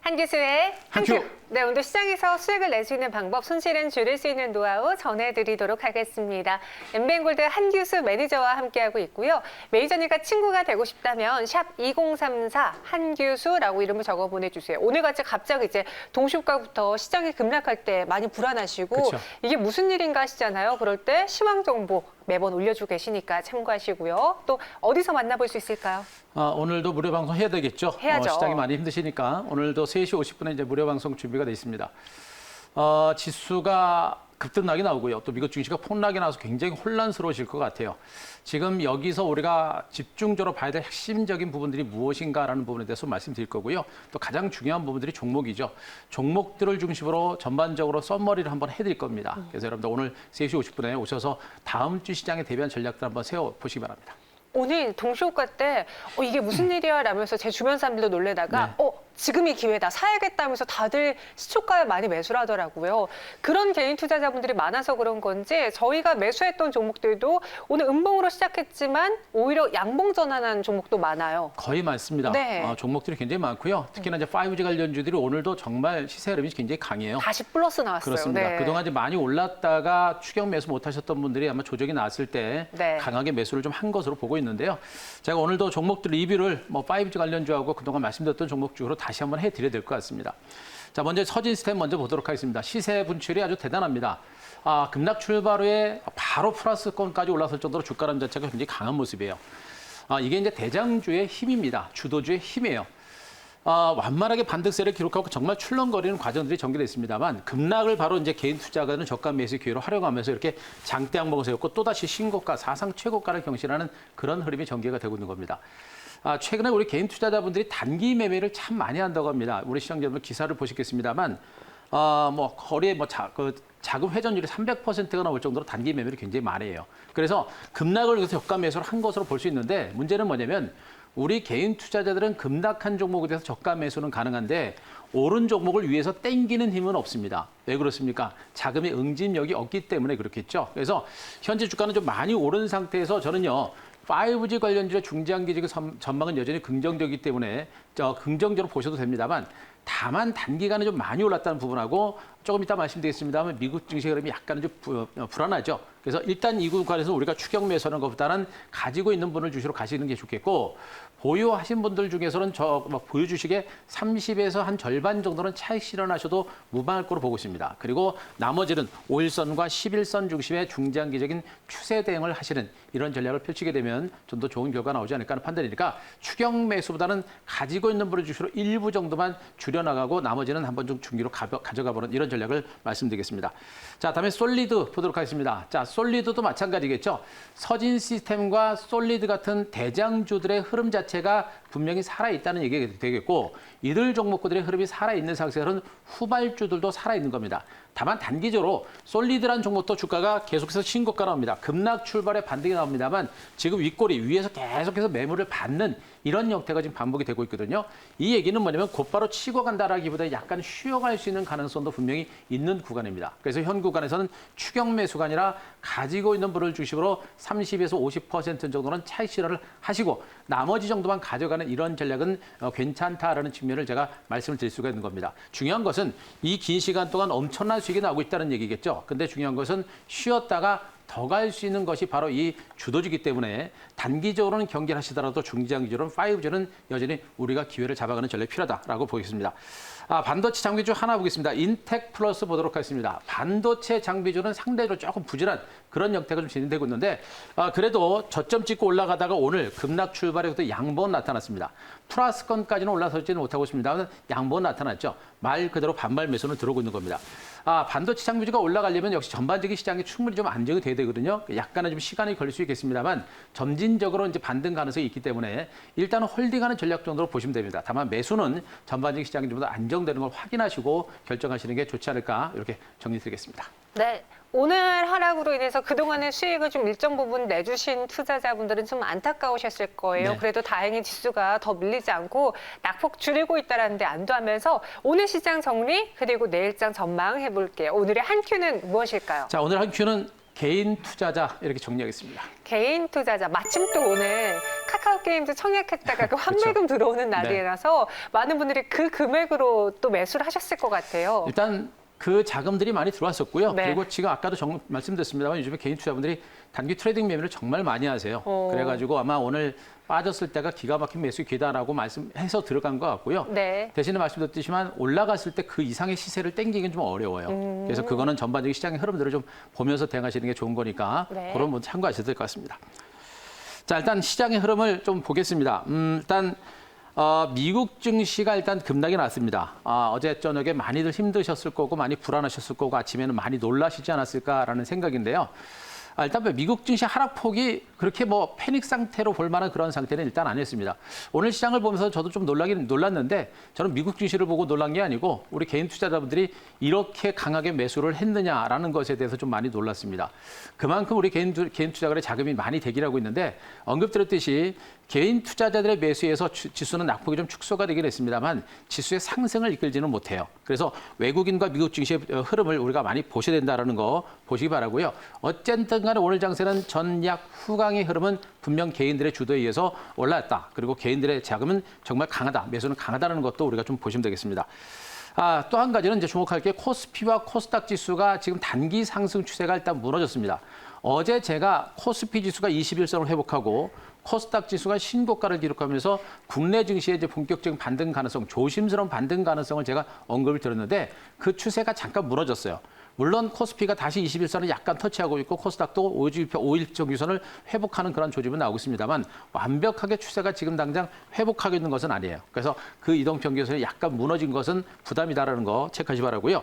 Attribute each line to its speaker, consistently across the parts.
Speaker 1: 한기수의
Speaker 2: 한큐.
Speaker 1: 한큐. 네, 오늘도 시장에서 수익을 낼 수 있는 방법, 손실은 줄일 수 있는 노하우 전해드리도록 하겠습니다. 엠비엔골드 한기수 매니저와 함께하고 있고요. 매니저님과 친구가 되고 싶다면 샵 2034 한기수라고 이름을 적어 보내주세요. 오늘같이 갑자기 이제 동시효과부터 시장이 급락할 때 많이 불안하시고
Speaker 2: 그쵸.
Speaker 1: 이게 무슨 일인가 하시잖아요. 그럴 때 시황 정보 매번 올려주고 계시니까 참고하시고요. 또 어디서 만나볼 수 있을까요?
Speaker 2: 오늘도 무료 방송 해야 되겠죠.
Speaker 1: 해야죠.
Speaker 2: 시장이 많이 힘드시니까 오늘도 3시 50분에 이제 무료 방송 준비가 돼 있습니다. 지수가 급등락이 나오고요. 또 미국 증시가 폭락이 나와서 굉장히 혼란스러우실 것 같아요. 지금 여기서 우리가 집중적으로 봐야 될 핵심적인 부분들이 무엇인가라는 부분에 대해서 말씀드릴 거고요. 또 가장 중요한 부분들이 종목이죠. 종목들을 중심으로 전반적으로 썸머리를 한번 해드릴 겁니다. 그래서 여러분들 오늘 3시 50분에 오셔서 다음 주 시장에 대비한 전략들 한번 세워보시기 바랍니다.
Speaker 1: 오늘 동시효과 때 이게 무슨 일이야 라면서 제 주변 사람들도 놀래다가 지금이 기회다 사야겠다 하면서 다들 시초가에 많이 매수를 하더라고요. 그런 개인 투자자분들이 많아서 그런 건지 저희가 매수했던 종목들도 오늘 음봉으로 시작했지만 오히려 양봉 전환한 종목도 많아요.
Speaker 2: 거의 많습니다.
Speaker 1: 네.
Speaker 2: 종목들이 굉장히 많고요. 특히나 이제 5G 관련주들이 오늘도 정말 시세 흐름이 굉장히 강해요.
Speaker 1: 다시 플러스 나왔어요.
Speaker 2: 그렇습니다.
Speaker 1: 네.
Speaker 2: 그동안 이제 많이 올랐다가 추격 매수 못하셨던 분들이 아마 조정이 나왔을 때
Speaker 1: 네.
Speaker 2: 강하게 매수를 좀 한 것으로 보고 있는데요. 제가 오늘도 종목들 리뷰를 5G 관련주하고 그동안 말씀드렸던 종목주로 다시 한번 해드려야 될 것 같습니다. 자, 먼저 서진스템 먼저 보도록 하겠습니다. 시세 분출이 아주 대단합니다. 급락 출발 후에 바로 플러스권까지 올라설 정도로 주가람 자체가 굉장히 강한 모습이에요. 이게 이제 대장주의 힘입니다. 주도주의 힘이에요. 완만하게 반등세를 기록하고 정말 출렁거리는 과정들이 전개됐습니다만 급락을 바로 이제 개인 투자가는 저가 매수 기회로 활용하면서 이렇게 장대 항목을 세웠고 또다시 신고가, 사상 최고가를 경신하는 그런 흐름이 전개가 되고 있는 겁니다. 최근에 우리 개인 투자자분들이 단기 매매를 참 많이 한다고 합니다. 우리 시청자분들 기사를 보시겠습니다만 거리에 자금 회전율이 300%가 나올 정도로 단기 매매를 굉장히 많이 해요. 그래서 급락을 위해서 저가 매수를 한 것으로 볼 수 있는데 문제는 뭐냐면 우리 개인 투자자들은 급락한 종목에 대해서 저가 매수는 가능한데 오른 종목을 위해서 땡기는 힘은 없습니다. 왜 그렇습니까? 자금의 응집력이 없기 때문에 그렇겠죠. 그래서 현재 주가는 좀 많이 오른 상태에서 저는요. 5G 관련주의 중장기적 전망은 여전히 긍정적이기 때문에 긍정적으로 보셔도 됩니다만 다만 단기간에 좀 많이 올랐다는 부분하고 조금 이따 말씀드리겠습니다만 미국 증시 흐름이 약간 좀 불안하죠. 그래서 일단 이 구간에서 우리가 추격 매수하는 것보다는 가지고 있는 분을 주시러 가시는 게 좋겠고 보유하신 분들 중에서는 보유 주식의 30에서 한 절반 정도는 차익 실현하셔도 무방할 거로 보고 있습니다. 그리고 나머지는 5일선과 11선 중심의 중장기적인 추세 대응을 하시는 이런 전략을 펼치게 되면 좀 더 좋은 결과가 나오지 않을까 하는 판단이니까 추격 매수보다는 가지고 있는 분을 주시러 일부 정도만 줄여나가고 나머지는 한번 좀 중기로 가져가 보는 이런 전략을 말씀드리겠습니다. 자, 다음에 솔리드 보도록 하겠습니다. 자, 솔리드도 마찬가지겠죠. 서진 시스템과 솔리드 같은 대장주들의 흐름 자체가 분명히 살아있다는 얘기가 되겠고 이들 종목들의 흐름이 살아있는 상태에서는 후발주들도 살아있는 겁니다. 다만 단기적으로 솔리드란 종목도 주가가 계속해서 신고가 나옵니다. 급락 출발에 반등이 나옵니다만 지금 윗꼬리 위에서 계속해서 매물을 받는 이런 형태가 지금 반복이 되고 있거든요. 이 얘기는 뭐냐면 곧바로 치고 간다라기보다 약간 쉬어갈 수 있는 가능성도 분명히 있는 구간입니다. 그래서 현 구간에서는 추격 매수가 아니라 가지고 있는 분을 중심으로 30에서 50% 정도는 차익 실현을 하시고 나머지 정도만 가져가는 이런 전략은 괜찮다라는 측면을 제가 말씀을 드릴 수가 있는 겁니다. 중요한 것은 이 긴 시간 동안 엄청난 수익이 나오고 있다는 얘기겠죠. 근데 중요한 것은 쉬었다가 더 갈 수 있는 것이 바로 이 주도주기 때문에 단기적으로는 경계를 하시더라도 중장기적으로는 5G는 여전히 우리가 기회를 잡아가는 전략이 필요하다라고 보겠습니다. 반도체 장비주 하나 보겠습니다. 인텍 플러스 보도록 하겠습니다. 반도체 장비주는 상대적으로 조금 부진한 그런 형태가 좀 진행되고 있는데 그래도 저점 찍고 올라가다가 오늘 급락 출발에부터 양봉 나타났습니다. 플러스권까지는 올라서지는 못하고 있습니다만 양봉 나타났죠. 말 그대로 반발 매수는 들어오고 있는 겁니다. 반도체 장비주가 올라가려면 역시 전반적인 시장이 충분히 좀 안정이 돼야 되거든요. 약간은 좀 시간이 걸릴 수 있겠습니다만 점진적으로 이제 반등 가능성이 있기 때문에 일단 홀딩하는 전략 정도로 보시면 됩니다. 다만 매수는 전반적인 시장이 좀 더 안정되는 걸 확인하시고 결정하시는 게 좋지 않을까 이렇게 정리드리겠습니다.
Speaker 1: 네. 오늘 하락으로 인해서 그동안의 수익을 좀 일정 부분 내주신 투자자분들은 좀 안타까우셨을 거예요.
Speaker 2: 네.
Speaker 1: 그래도 다행히 지수가 더 밀리지 않고 낙폭 줄이고 있다는 데 안도하면서 오늘 시장 정리 그리고 내일장 전망 해볼게요. 오늘의 한 큐는 무엇일까요?
Speaker 2: 자, 오늘 한 큐는 개인 투자자 이렇게 정리하겠습니다.
Speaker 1: 개인 투자자, 마침 또 오늘 카카오 게임즈 청약했다가 그 환매금 들어오는 날이라서 많은 분들이 그 금액으로 또 매수를 하셨을 것 같아요.
Speaker 2: 일단 그 자금들이 많이 들어왔었고요.
Speaker 1: 네.
Speaker 2: 그리고 지금 아까도 말씀드렸습니다만 요즘에 개인 투자분들이 단기 트레이딩 매매를 정말 많이 하세요. 그래가지고 아마 오늘 빠졌을 때가 기가 막힌 매수 기다라고 말씀해서 들어간 것 같고요.
Speaker 1: 네.
Speaker 2: 대신에 말씀드렸지만 올라갔을 때 그 이상의 시세를 땡기긴 좀 어려워요. 그래서 그거는 전반적인 시장의 흐름들을 좀 보면서 대응하시는 게 좋은 거니까
Speaker 1: 네.
Speaker 2: 그런 부분 참고하셔도 될 것 같습니다. 자, 일단 시장의 흐름을 좀 보겠습니다. 일단 미국 증시가 일단 급락이 났습니다. 어제 저녁에 많이들 힘드셨을 거고 많이 불안하셨을 거고 아침에는 많이 놀라시지 않았을까라는 생각인데요. 일단 미국 증시 하락폭이 그렇게 뭐 패닉 상태로 볼 만한 그런 상태는 일단 아니었습니다. 오늘 시장을 보면서 저도 좀 놀랐는데 저는 미국 증시를 보고 놀란 게 아니고 우리 개인 투자자분들이 이렇게 강하게 매수를 했느냐라는 것에 대해서 좀 많이 놀랐습니다. 그만큼 우리 개인 투자가의 자금이 많이 대기하고 있는데 언급드렸듯이 개인 투자자들의 매수에서 지수는 낙폭이 좀 축소가 되긴 했습니다만 지수의 상승을 이끌지는 못해요. 그래서 외국인과 미국 증시의 흐름을 우리가 많이 보셔야 된다는 거 보시기 바라고요. 어쨌든 간에 오늘 장세는 전약 후강의 흐름은 분명 개인들의 주도에 의해서 올랐다. 그리고 개인들의 자금은 정말 강하다. 매수는 강하다는 것도 우리가 좀 보시면 되겠습니다. 또 한 가지는 이제 주목할 게 코스피와 코스닥 지수가 지금 단기 상승 추세가 일단 무너졌습니다. 어제 제가 코스피 지수가 21선을 회복하고 코스닥 지수가 신고가를 기록하면서 국내 증시의 이제 본격적인 반등 가능성, 조심스러운 반등 가능성을 제가 언급을 드렸는데 그 추세가 잠깐 무너졌어요. 물론 코스피가 다시 21선을 약간 터치하고 있고 코스닥도 5일평 유선을 회복하는 그런 조짐은 나오고 있습니다만 완벽하게 추세가 지금 당장 회복하고 있는 것은 아니에요. 그래서 그 이동평균선이 약간 무너진 것은 부담이다라는 거 체크하시 바라고요.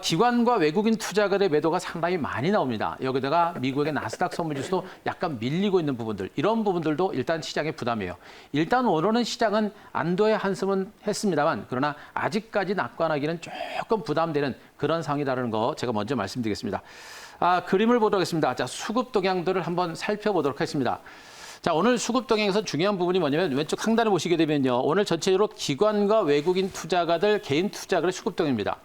Speaker 2: 기관과 외국인 투자가의 매도가 상당히 많이 나옵니다. 여기다가 미국의 나스닥 선물지수도 약간 밀리고 있는 부분들, 이런 부분들도 일단 시장의 부담이에요. 일단 오늘은 시장은 안도의 한숨은 했습니다만 그러나 아직까지 낙관하기는 조금 부담되는 그런 상황이다라는 거 제가 먼저 말씀드리겠습니다. 그림을 보도록 하겠습니다. 자, 수급 동향들을 한번 살펴보도록 하겠습니다. 자, 오늘 수급 동향에서 중요한 부분이 뭐냐면 왼쪽 상단을 보시게 되면요. 오늘 전체적으로 기관과 외국인 투자가들, 개인 투자가의 수급 동향입니다.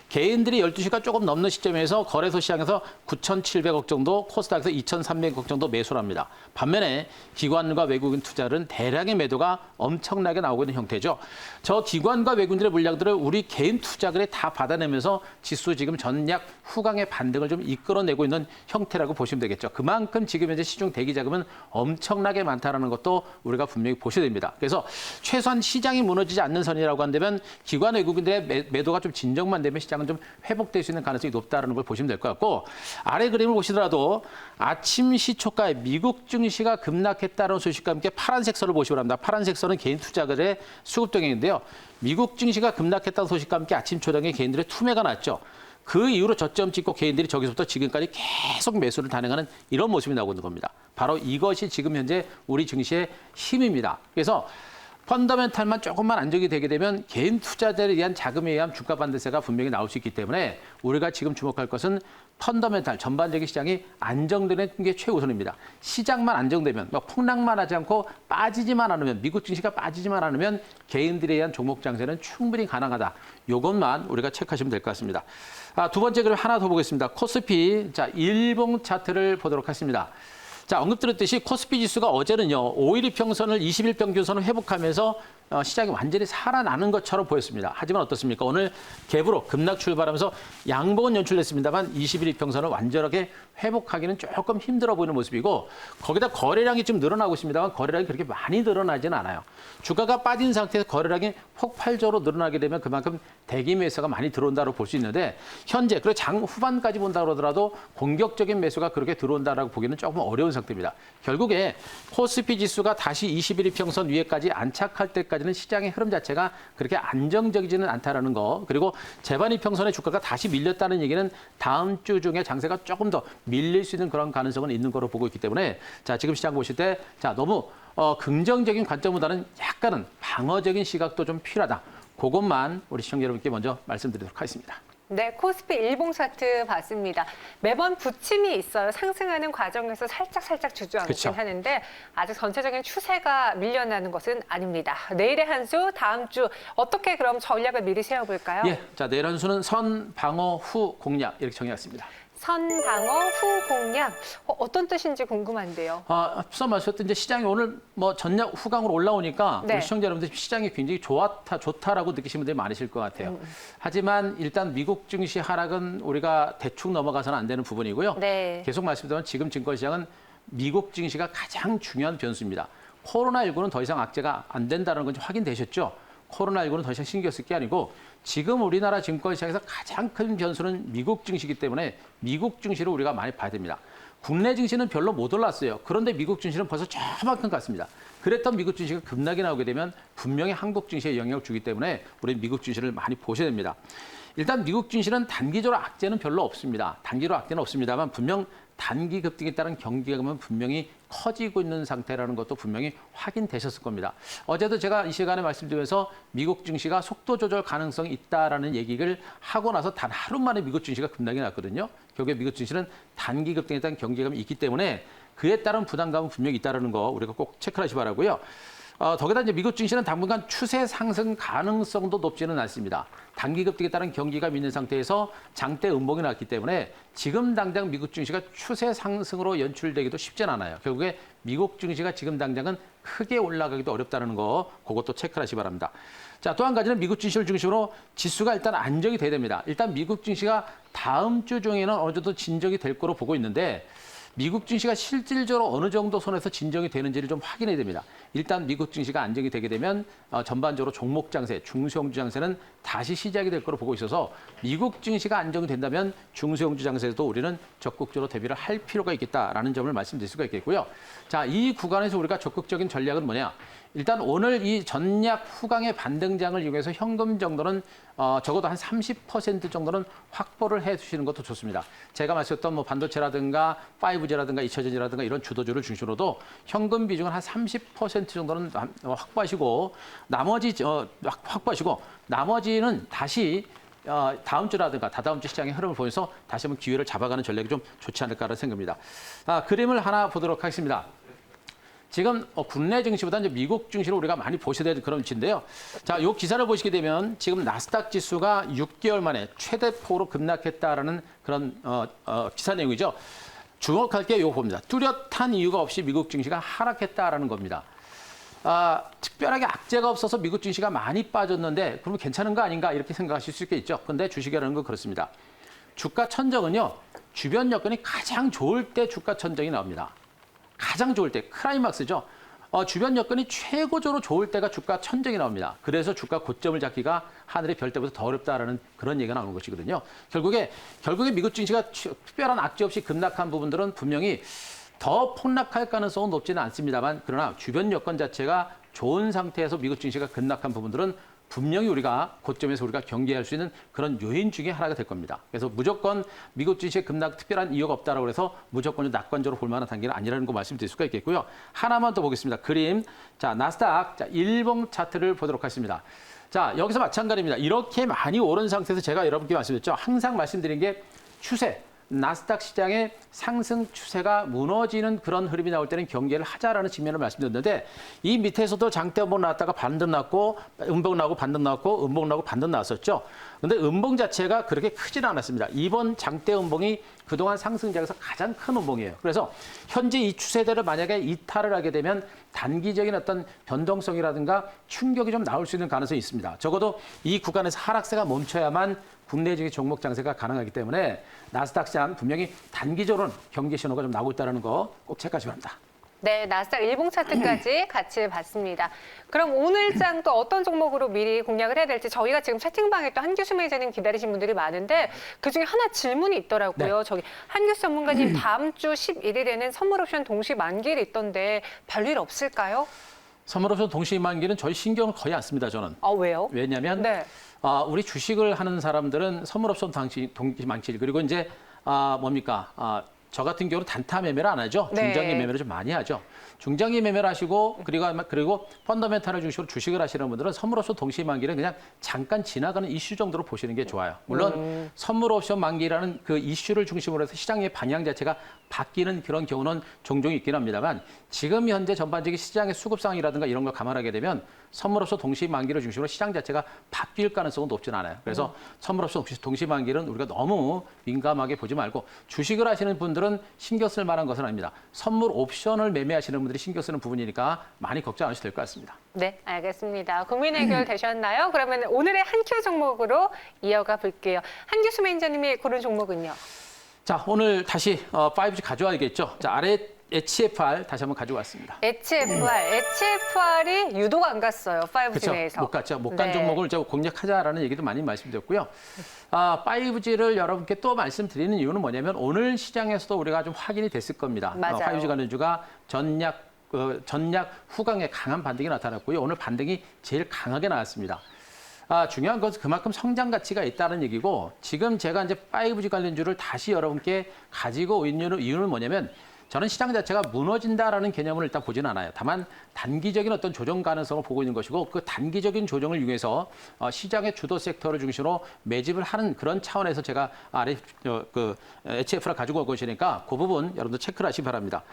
Speaker 2: 개인들이 12시가 조금 넘는 시점에서 거래소 시장에서 9,700억 정도, 코스닥에서 2,300억 정도 매수를 합니다. 반면에 기관과 외국인 투자들은 대량의 매도가 엄청나게 나오고 있는 형태죠. 저 기관과 외국인들의 물량들을 우리 개인 투자들이 다 받아내면서 지수 지금 전약 후강의 반등을 좀 이끌어내고 있는 형태라고 보시면 되겠죠. 그만큼 지금 현재 시중 대기 자금은 엄청나게 많다는 것도 우리가 분명히 보셔야 됩니다. 그래서 최소한 시장이 무너지지 않는 선이라고 한다면 기관 외국인들의 매도가 좀 진정만 되면 시장은 좀 회복될 수 있는 가능성이 높다는 걸 보시면 될 것 같고 아래 그림을 보시더라도 아침 시초가에 미국 증시가 급락했다는 소식과 함께 파란색 선을 보시기 바랍니다. 파란색 선은 개인 투자들의 수급 동향인데요. 미국 증시가 급락했다는 소식과 함께 아침 초량에 개인들의 투매가 났죠. 그 이후로 저점 찍고 개인들이 저기서부터 지금까지 계속 매수를 단행하는 이런 모습이 나오고 있는 겁니다. 바로 이것이 지금 현재 우리 증시의 힘입니다. 그래서 펀더멘탈만 조금만 안정이 되게 되면 개인 투자자들에 대한 자금에 의한 주가 반등세가 분명히 나올 수 있기 때문에 우리가 지금 주목할 것은 펀더멘탈 전반적인 시장이 안정되는 게 최우선입니다. 시장만 안정되면 폭락만 하지 않고 빠지지만 않으면 미국 증시가 빠지지만 않으면 개인들에 의한 종목 장세는 충분히 가능하다. 이것만 우리가 체크하시면 될 것 같습니다. 두 번째 그림 하나 더 보겠습니다. 코스피 자 일봉 차트를 보도록 하겠습니다. 자, 언급드렸듯이 코스피 지수가 어제는요, 5일 이평선을 20일 평균선을 회복하면서 시장이 완전히 살아나는 것처럼 보였습니다. 하지만 어떻습니까? 오늘 갭으로 급락 출발하면서 양봉은 연출됐습니다만 21일 이평선을 완전하게 회복하기는 조금 힘들어 보이는 모습이고 거기다 거래량이 좀 늘어나고 있습니다만 거래량이 그렇게 많이 늘어나지는 않아요. 주가가 빠진 상태에서 거래량이 폭발적으로 늘어나게 되면 그만큼 대기 매수가 많이 들어온다고 볼 수 있는데 현재 그리고 장 후반까지 본다 그러더라도 공격적인 매수가 그렇게 들어온다라고 보기는 조금 어려운 상태입니다. 결국에 코스피 지수가 다시 21일 이평선 위에까지 안착할 때까지는 시장의 흐름 자체가 그렇게 안정적이지는 않다라는 거 그리고 재반 이평선의 주가가 다시 밀렸다는 얘기는 다음 주 중에 장세가 조금 더 밀릴 수 있는 그런 가능성은 있는 거로 보고 있기 때문에 자 지금 시장 보실 때 자 너무 긍정적인 관점보다는 약간은 방어적인 시각도 좀 필요하다. 그것만 우리 시청자 여러분께 먼저 말씀드리도록 하겠습니다.
Speaker 1: 네, 코스피 일봉 차트 봤습니다. 매번 부침이 있어요. 상승하는 과정에서 살짝 주저앉긴
Speaker 2: 그쵸.
Speaker 1: 하는데 아직 전체적인 추세가 밀려나는 것은 아닙니다. 내일의 한 수, 다음 주 어떻게 그럼 전략을 미리 세워볼까요?
Speaker 2: 예, 자 내일 한 수는 선, 방어, 후 공략 이렇게 정해왔습니다.
Speaker 1: 선방어 후 공략 어떤 뜻인지 궁금한데요.
Speaker 2: 앞서 말씀드렸던 이제 시장이 오늘 뭐 전략 후강으로 올라오니까
Speaker 1: 네.
Speaker 2: 우리 시청자 여러분들 시장이 굉장히 좋다라고 느끼시는 분들이 많으실 것 같아요. 하지만 일단 미국 증시 하락은 우리가 대충 넘어가서는 안 되는 부분이고요.
Speaker 1: 네.
Speaker 2: 계속 말씀드리면 지금 증권시장은 미국 증시가 가장 중요한 변수입니다. 코로나19는 더 이상 악재가 안 된다는 건 확인되셨죠? 코로나19는 더 이상 신경 쓸 게 아니고 지금 우리나라 증권시장에서 가장 큰 변수는 미국 증시이기 때문에 미국 증시를 우리가 많이 봐야 됩니다. 국내 증시는 별로 못 올랐어요. 그런데 미국 증시는 벌써 저만큼 갔습니다. 그랬던 미국 증시가 급락이 나오게 되면 분명히 한국 증시에 영향을 주기 때문에 우리 미국 증시를 많이 보셔야 됩니다. 일단 미국 증시는 단기적으로 악재는 별로 없습니다. 단기로 악재는 없습니다만 분명 단기 급등에 따른 경기감은 분명히 커지고 있는 상태라는 것도 분명히 확인되셨을 겁니다. 어제도 제가 이 시간에 말씀드리면서 미국 증시가 속도 조절 가능성이 있다라는 얘기를 하고 나서 단 하루 만에 미국 증시가 급락이 났거든요. 결국에 미국 증시는 단기 급등에 따른 경기감이 있기 때문에 그에 따른 부담감은 분명히 있다는 거 우리가 꼭 체크하시 바라고요. 더구나 이제 미국 증시는 당분간 추세 상승 가능성도 높지는 않습니다. 단기 급등에 따른 경기감이 있는 상태에서 장대 음봉이 났기 때문에 지금 당장 미국 증시가 추세 상승으로 연출되기도 쉽진 않아요. 결국에 미국 증시가 지금 당장은 크게 올라가기도 어렵다는 거 그것도 체크하시기 바랍니다. 자, 또 한 가지는 미국 증시를 중심으로 지수가 일단 안정이 돼야 됩니다. 일단 미국 증시가 다음 주 중에는 어느 정도 진정이 될 거로 보고 있는데 미국 증시가 실질적으로 어느 정도 선에서 진정이 되는지를 좀 확인해야 됩니다. 일단 미국 증시가 안정이 되게 되면 전반적으로 종목 장세, 중소형주 장세는 다시 시작이 될 거로 보고 있어서 미국 증시가 안정이 된다면 중소형주 장세에도 우리는 적극적으로 대비를 할 필요가 있겠다라는 점을 말씀드릴 수가 있겠고요. 자, 이 구간에서 우리가 적극적인 전략은 뭐냐? 일단 오늘 이 전략 후강의 반등장을 이용해서 현금 정도는 적어도 한 30% 정도는 확보를 해 주시는 것도 좋습니다. 제가 말씀드렸던 뭐 반도체라든가 5G라든가 2차전지라든가 이런 주도주를 중심으로도 현금 비중은 한 30% 정도는 확보하시고 나머지는 다시 다음 주라든가 다다음 주 시장의 흐름을 보면서 다시 한번 기회를 잡아가는 전략이 좀 좋지 않을까라는 생각입니다. 그림을 하나 보도록 하겠습니다. 지금 국내 증시보다 이제 미국 증시를 우리가 많이 보셔야 될 그런 위치인데요. 자, 이 기사를 보시게 되면 지금 나스닥 지수가 6개월 만에 최대폭으로 급락했다라는 그런 기사 내용이죠. 주목할 게 이거 봅니다. 뚜렷한 이유가 없이 미국 증시가 하락했다라는 겁니다. 특별하게 악재가 없어서 미국 증시가 많이 빠졌는데 그러면 괜찮은 거 아닌가 이렇게 생각하실 수 있겠죠. 그런데 주식이라는 건 그렇습니다. 주가 천정은요. 주변 여건이 가장 좋을 때 주가 천정이 나옵니다. 가장 좋을 때 클라이막스죠. 주변 여건이 최고적으로 좋을 때가 주가 천정이 나옵니다. 그래서 주가 고점을 잡기가 하늘의 별 때보다 더 어렵다라는 그런 얘기가 나오는 것이거든요. 결국에 미국 증시가 특별한 악재 없이 급락한 부분들은 분명히 더 폭락할 가능성은 높지는 않습니다만 그러나 주변 여건 자체가 좋은 상태에서 미국 증시가 급락한 부분들은 분명히 우리가 고점에서 우리가 경계할 수 있는 그런 요인 중에 하나가 될 겁니다. 그래서 무조건 미국 증시의 급락 특별한 이유가 없다라고 해서 무조건 낙관적으로 볼 만한 단계는 아니라는 거 말씀드릴 수가 있겠고요. 하나만 더 보겠습니다. 그림. 자, 나스닥. 자, 일봉 차트를 보도록 하겠습니다. 자, 여기서 마찬가지입니다. 이렇게 많이 오른 상태에서 제가 여러분께 말씀드렸죠. 항상 말씀드린 게 추세. 나스닥 시장의 상승 추세가 무너지는 그런 흐름이 나올 때는 경계를 하자라는 측면을 말씀드렸는데 이 밑에서도 장대 음봉 나왔다가 반등 났고 음봉 나오고 반등 나왔고 음봉 나오고 반등 나왔었죠. 그런데 음봉 자체가 그렇게 크지는 않았습니다. 이번 장대 음봉이 그동안 상승장에서 가장 큰 음봉이에요. 그래서 현재 이 추세대로 만약에 이탈을 하게 되면 단기적인 어떤 변동성이라든가 충격이 좀 나올 수 있는 가능성이 있습니다. 적어도 이 구간에서 하락세가 멈춰야만 국내적인 종목 장세가 가능하기 때문에 나스닥 시장 분명히 단기적으로는 경계 신호가 좀 나오고 있다는 거 꼭 체크하시기 바랍니다.
Speaker 1: 네, 나스닥 일봉 차트까지 같이 봤습니다. 그럼 오늘 장 또 어떤 종목으로 미리 공략을 해야 될지 저희가 지금 채팅방에 또 한규수 매니저님 기다리신 분들이 많은데 그중에 하나 질문이 있더라고요.
Speaker 2: 네.
Speaker 1: 저기 한규수 전문가님 다음 주 11일에는 선물 옵션 동시 만기일이 있던데 별일 없을까요?
Speaker 2: 선물 옵션 동시 만기는 저희 신경을 거의 안 씁니다, 저는.
Speaker 1: 왜요?
Speaker 2: 왜냐하면
Speaker 1: 네.
Speaker 2: 우리 주식을 하는 사람들은 선물 옵션 동시 만기일 그리고 이제 저 같은 경우는 단타 매매를 안 하죠.
Speaker 1: 네.
Speaker 2: 중장기 매매를 좀 많이 하죠. 중장기 매매를 하시고 그리고 펀더멘탈을 중심으로 주식을 하시는 분들은 선물 옵션 동시 만기를 그냥 잠깐 지나가는 이슈 정도로 보시는 게 좋아요. 물론 선물 옵션 만기라는 그 이슈를 중심으로 해서 시장의 방향 자체가 바뀌는 그런 경우는 종종 있긴 합니다만 지금 현재 전반적인 시장의 수급 상황이라든가 이런 걸 감안하게 되면 선물 옵션 동시 만기를 중심으로 시장 자체가 바뀔 가능성은 높진 않아요. 그래서 선물 옵션 동시 만기는 우리가 너무 민감하게 보지 말고 주식을 하시는 분들은 신경 쓸 만한 것은 아닙니다. 선물 옵션을 매매하시는 분들이 신경 쓰는 부분이니까 많이 걱정 안 하셔도 될 것 같습니다.
Speaker 1: 네, 알겠습니다. 고민 해결 되셨나요? 그러면 오늘의 한 큐 종목으로 이어가 볼게요. 한규수 매니저님이 고른 종목은요?
Speaker 2: 자, 오늘 다시 5G 가져와야겠죠. 자, 아래 HFR 다시 한번 가지고 왔습니다.
Speaker 1: HFR이 유독 안 갔어요. 5G
Speaker 2: 그렇죠.
Speaker 1: 내에서.
Speaker 2: 못 갔죠. 못 간
Speaker 1: 네.
Speaker 2: 종목을 이제 공략하자라는 얘기도 많이 말씀드렸고요. 5G를 여러분께 또 말씀드리는 이유는 뭐냐면 오늘 시장에서도 우리가 좀 확인이 됐을 겁니다.
Speaker 1: 맞아요.
Speaker 2: 5G 관련주가 전략 후강에 강한 반등이 나타났고요. 오늘 반등이 제일 강하게 나왔습니다. 중요한 것은 그만큼 성장 가치가 있다는 얘기고 지금 제가 이제 5G 관련주를 다시 여러분께 가지고 있는 이유는 뭐냐면 저는 시장 자체가 무너진다라는 개념을 일단 보지는 않아요. 다만 단기적인 어떤 조정 가능성을 보고 있는 것이고 그 단기적인 조정을 이용해서 시장의 주도 섹터를 중심으로 매집을 하는 그런 차원에서 제가 아래 HF를 가지고 오고 있으니까 그 부분 여러분들 체크를 하시기 바랍니다.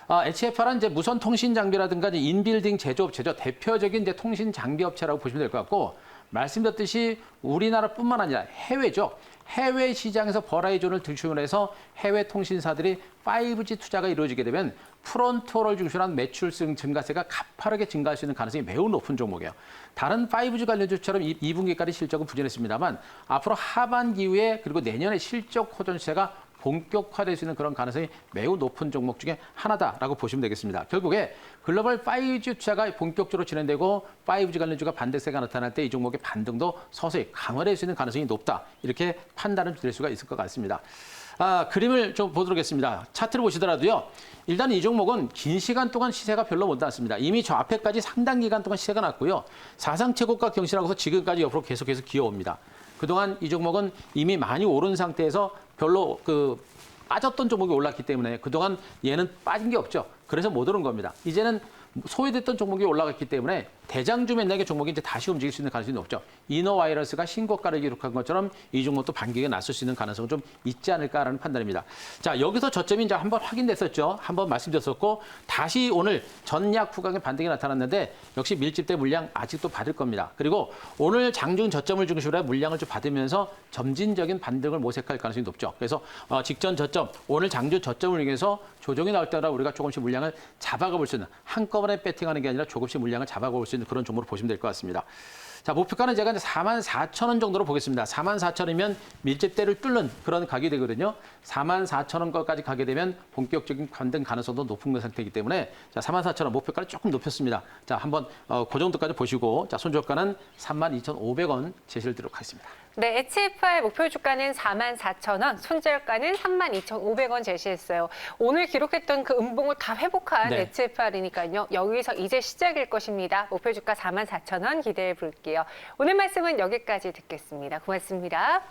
Speaker 2: HFR은 이제 무선 통신 장비라든가 이제 인빌딩 제조업체죠. 대표적인 이제 통신 장비 업체라고 보시면 될 것 같고 말씀드렸듯이 우리나라뿐만 아니라 해외죠. 해외 시장에서 버라이즌을 중심으로 해서 해외 통신사들이 5G 투자가 이루어지게 되면 프론토를 중심으로 한 매출 증가세가 가파르게 증가할 수 있는 가능성이 매우 높은 종목이에요. 다른 5G 관련주처럼 2분기까지 실적은 부진했습니다만 앞으로 하반기 이후에 그리고 내년에 실적 호전세가 본격화될 수 있는 그런 가능성이 매우 높은 종목 중에 하나다라고 보시면 되겠습니다. 결국에 글로벌 5G 투자가 본격적으로 진행되고 5G 관련주가 반대세가 나타날 때 이 종목의 반등도 서서히 강화될 수 있는 가능성이 높다. 이렇게 판단을 드릴 수가 있을 것 같습니다. 그림을 좀 보도록 하겠습니다. 차트를 보시더라도요. 일단 이 종목은 긴 시간 동안 시세가 별로 못 났습니다. 이미 저 앞에까지 상당 기간 동안 시세가 났고요. 사상 최고가 경신하고서 지금까지 옆으로 계속해서 기어옵니다. 그동안 이 종목은 이미 많이 오른 상태에서 별로 빠졌던 종목이 올랐기 때문에 그동안 얘는 빠진 게 없죠. 그래서 못 오른 겁니다. 이제는 소외됐던 종목이 올라갔기 때문에 대장주 맥락의 종목이 이제 다시 움직일 수 있는 가능성이 높죠. 이너와이러스가 신고가를 기록한 것처럼 이 종목도 반격에 나설 수 있는 가능성은 좀 있지 않을까라는 판단입니다. 자, 여기서 저점이 이제 한번 확인됐었죠. 한번 말씀드렸었고 다시 오늘 전약 후강의 반등이 나타났는데 역시 밀집대 물량 아직도 받을 겁니다. 그리고 오늘 장중 저점을 중심으로 해 물량을 좀 받으면서 점진적인 반등을 모색할 가능성이 높죠. 그래서 직전 저점, 오늘 장중 저점을 이용해서 조정이 나올 때마다 우리가 조금씩 물량을 잡아가 볼 수 있는 한꺼번에 배팅하는 게 아니라 조금씩 물량을 잡아가 볼 수 있는 그런 종목으로 보시면 될 것 같습니다. 자, 목표가는 제가 이제 44,000원 정도로 보겠습니다. 44,000원이면 밀집대를 뚫는 그런 가격이 되거든요. 44,000원 거까지 가게 되면 본격적인 반등 가능성도 높은 상태이기 때문에 자, 44,000원 목표가를 조금 높였습니다. 자, 한번 그 정도까지 보시고 자, 손절가는 32,500원 제시를 드리도록 하겠습니다.
Speaker 1: 네, HFR 목표 주가는 44,000원, 손절가는 32,500원 제시했어요. 오늘 기록했던 그 음봉을 다 회복한
Speaker 2: 네.
Speaker 1: HFR이니까요. 여기서 이제 시작일 것입니다. 목표 주가 44,000원 기대해 볼게요. 오늘 말씀은 여기까지 듣겠습니다. 고맙습니다.